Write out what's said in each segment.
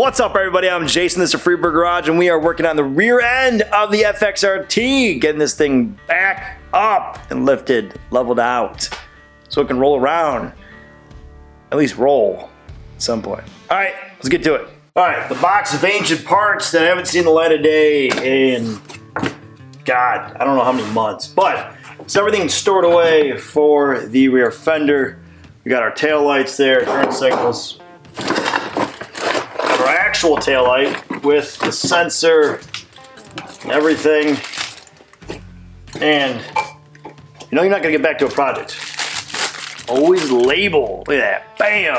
What's up, everybody? I'm Jason, this is Freebird Garage, and we are working on the rear end of the FXRT, getting this thing back up and lifted, leveled out, so it can roll around. At least roll at some point. All right, let's get to it. All right, the box of ancient parts that haven't seen the light of day in, God, I don't know how many months, but it's everything stored away for the rear fender. We got our tail lights there, turn signals. Our actual tail light with the sensor, everything, and you know you're not gonna get back to a project. Always label. Look at that, bam!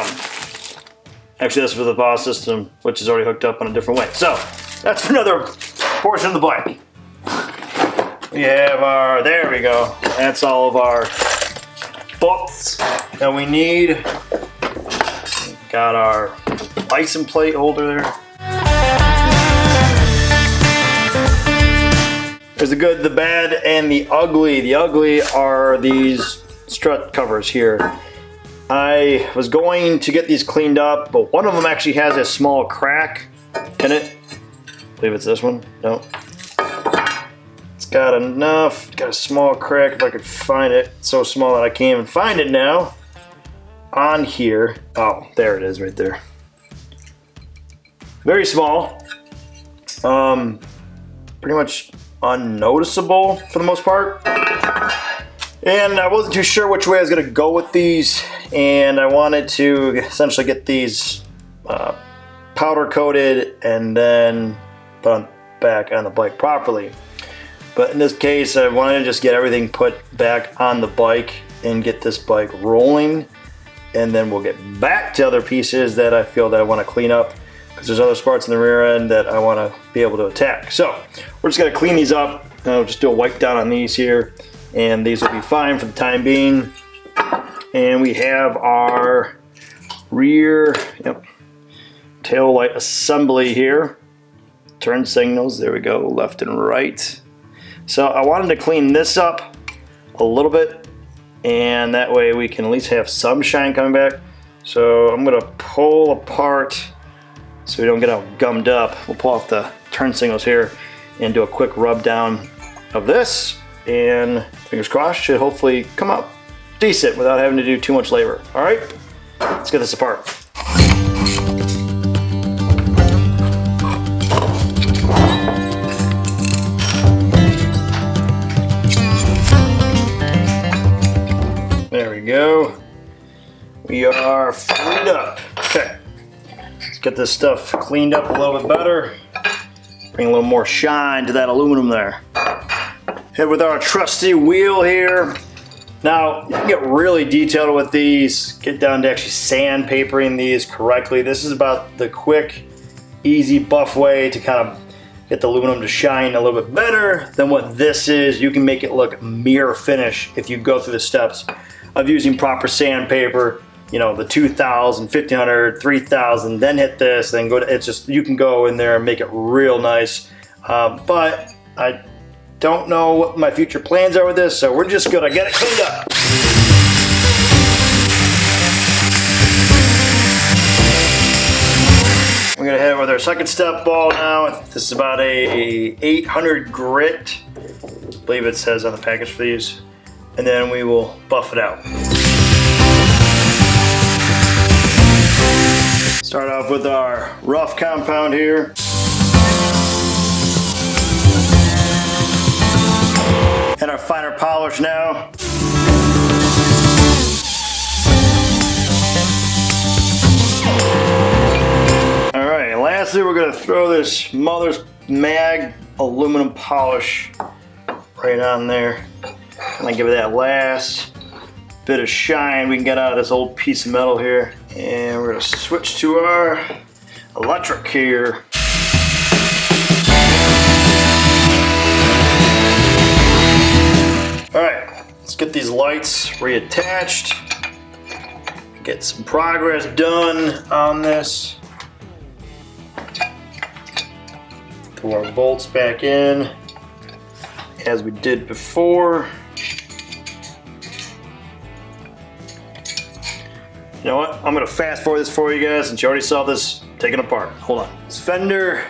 Actually, that's for the boss system, which is already hooked up on a different way. So that's another portion of the bike. We have our, there we go. That's all of our books that we need. Got our license plate holder there. There's the good, the bad, and the ugly. The ugly are these strut covers here. I was going to get these cleaned up, but one of them actually has a small crack in it. I believe it's this one. No. It's got enough. It's got a small crack if I could find it. It's so small that I can't even find it now. On here. Oh, there it is right there. Very small. Pretty much unnoticeable for the most part. And I wasn't too sure which way I was going to go with these, and I wanted to essentially get these powder coated and then put on back on the bike properly. But in this case, I wanted to just get everything put back on the bike and get this bike rolling, and then we'll get back to other pieces that I feel that I want to clean up, because there's other spots in the rear end that I want to be able to attack. So we're just going to clean these up. I'll just do a wipe down on these here, and these will be fine for the time being. And we have our rear tail light assembly here. Turn signals, there we go, left and right. So I wanted to clean this up a little bit, and that way we can at least have some shine coming back. So I'm gonna pull apart so we don't get all gummed up. We'll pull off the turn signals here and do a quick rub down of this, and fingers crossed, should hopefully come out decent without having to do too much labor. All right, let's get this apart. There we go. We are freed up. Okay, let's get this stuff cleaned up a little bit better. Bring a little more shine to that aluminum there. Hit with our trusty wheel here. Now, you can get really detailed with these, get down to actually sandpapering these correctly. This is about the quick, easy, buff way to kind of get the aluminum to shine a little bit better than what this is. You can make it look mirror finish if you go through the steps of using proper sandpaper. You know, the 2000, 1500, 3000, then hit this, then go to, it's just, you can go in there and make it real nice. But I don't know what my future plans are with this, so we're just gonna get it cleaned up. We're gonna head with our second step ball now. This is about a 800 grit, I believe it says on the package for these, and then we will buff it out. Start off with our rough compound here. And our finer polish now. All right, and lastly, we're gonna throw this mother's mag aluminum polish right on there. And then give it that last bit of shine we can get out of this old piece of metal here. And we're gonna switch to our electric here. All right, let's get these lights reattached. Get some progress done on this. Throw our bolts back in as we did before. You know what? I'm gonna fast forward this for you guys since you already saw this taken apart. Hold on. This fender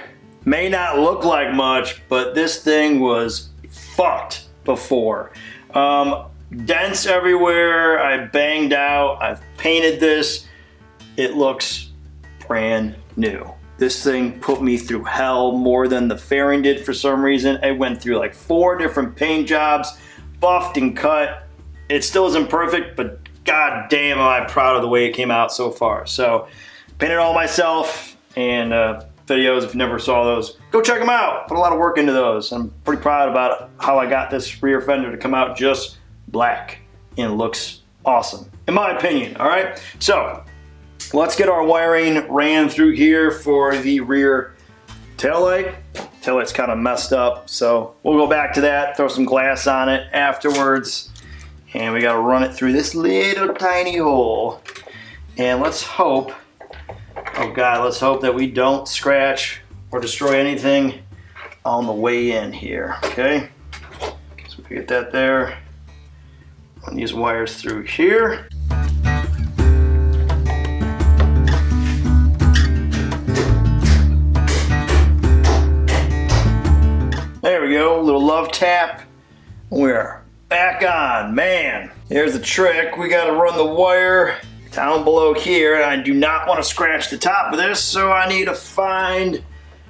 may not look like much, but this thing was fucked before. Dents everywhere. I banged out. I've painted this. It looks brand new. This thing put me through hell more than the fairing did for some reason. I went through like 4 different paint jobs, buffed and cut. It still isn't perfect, but god damn am I proud of the way it came out so far. So, painted it all myself, and videos, if you never saw those, go check them out. Put a lot of work into those. I'm pretty proud about how I got this rear fender to come out just black, and it looks awesome, in my opinion, all right? So, let's get our wiring ran through here for the rear taillight. Taillight's kind of messed up, so we'll go back to that, throw some glass on it afterwards, and we gotta run it through this little tiny hole. And let's hope, oh God, let's hope that we don't scratch or destroy anything on the way in here, okay? So we get that there. Run these wires through here. There we go, a little love tap. We're back on, man. Here's the trick. We gotta run the wire down below here, and I do not want to scratch the top of this, so I need to find,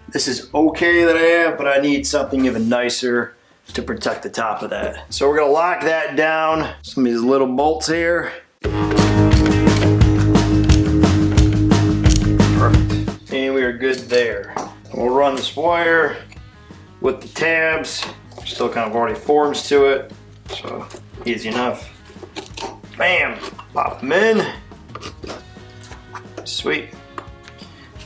this is okay that I have, but I need something even nicer to protect the top of that. So we're gonna lock that down. Some of these little bolts here. Perfect. And we are good there. We'll run this wire with the tabs. Still kind of already forms to it, so easy enough. Bam, pop them in. Sweet.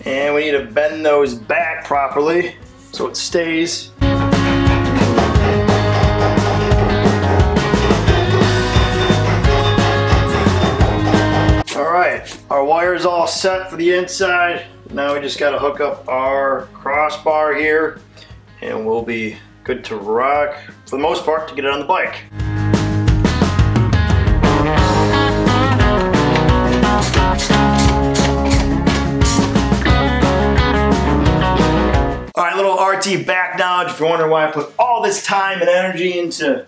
And we need to bend those back properly so it stays. All right, our wire's all set for the inside. Now we just gotta hook up our crossbar here, and we'll be good to rock, for the most part, to get it on the bike. All right, little RT back knowledge. If you're wondering why I put all this time and energy into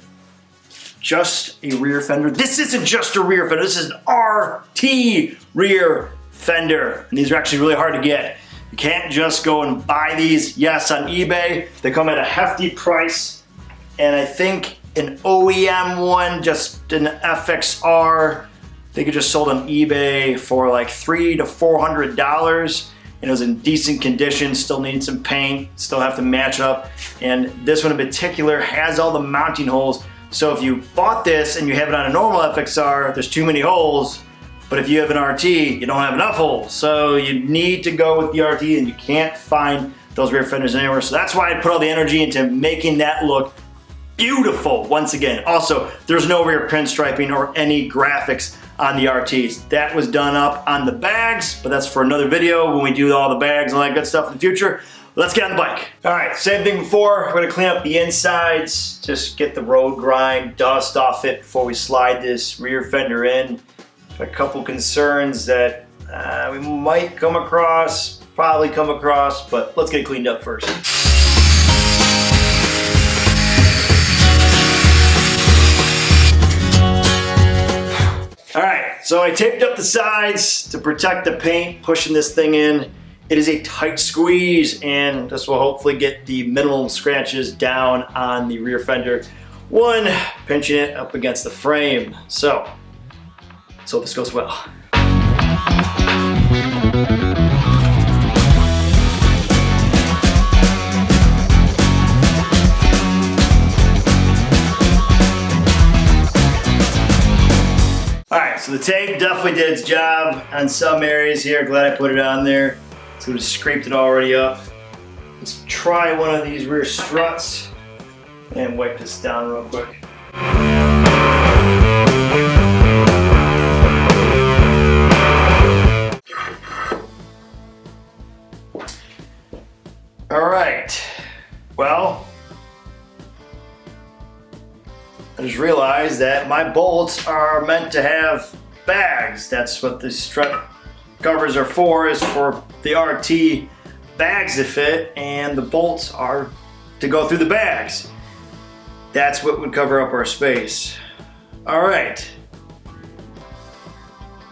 just a rear fender. This isn't just a rear fender, this is an RT rear fender. And these are actually really hard to get. You can't just go and buy these. Yes, on eBay, they come at a hefty price. And I think an OEM one, just an FXR, they could just sold on eBay for like $300 to $400. And it was in decent condition, still needed some paint, still have to match up. And this one in particular has all the mounting holes. So if you bought this and you have it on a normal FXR, there's too many holes. But if you have an RT, you don't have enough holes. So you need to go with the RT, and you can't find those rear fenders anywhere. So that's why I put all the energy into making that look beautiful once again. Also, there's no rear pinstriping or any graphics on the RTs. That was done up on the bags, but that's for another video when we do all the bags and all that good stuff in the future. Let's get on the bike. All right, same thing before. We're gonna clean up the insides, just get the road grime, dust off it before we slide this rear fender in. A couple concerns that we might come across, probably come across, but let's get it cleaned up first. All right, so I taped up the sides to protect the paint, pushing this thing in. It is a tight squeeze, and this will hopefully get the minimum scratches down on the rear fender. One, pinching it up against the frame. So this goes well. All right, so the tape definitely did its job on some areas here. Glad I put it on there. So we just scraped it already up. Let's try one of these rear struts and wipe this down real quick. All right, well, I just realized that my bolts are meant to have bags. That's what the strut covers are for is for the RT bags to fit, and the bolts are to go through the bags. That's what would cover up our space. All right.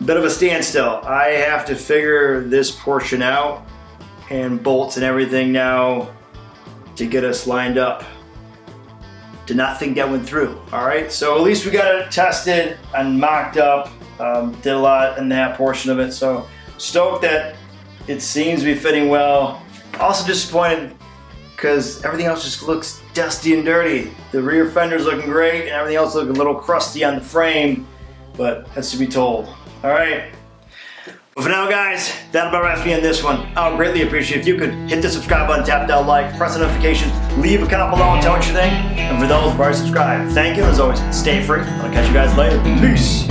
Bit of a standstill. I have to figure this portion out and bolts and everything now to get us lined up. Did not think that went through. All right, so at least we got it tested and mocked up. Did a lot in that portion of it, so stoked that it seems to be fitting well. Also disappointed because everything else just looks dusty and dirty. The rear fender's looking great and everything else looking a little crusty on the frame, but that's to be told. All right. But for now, guys, that'll about wrap me on this one. I would greatly appreciate if you could hit the subscribe button, tap that like, press the notification, leave a comment below and tell what you think. And for those who already subscribed, thank you. As always, stay free. I'll catch you guys later. Peace.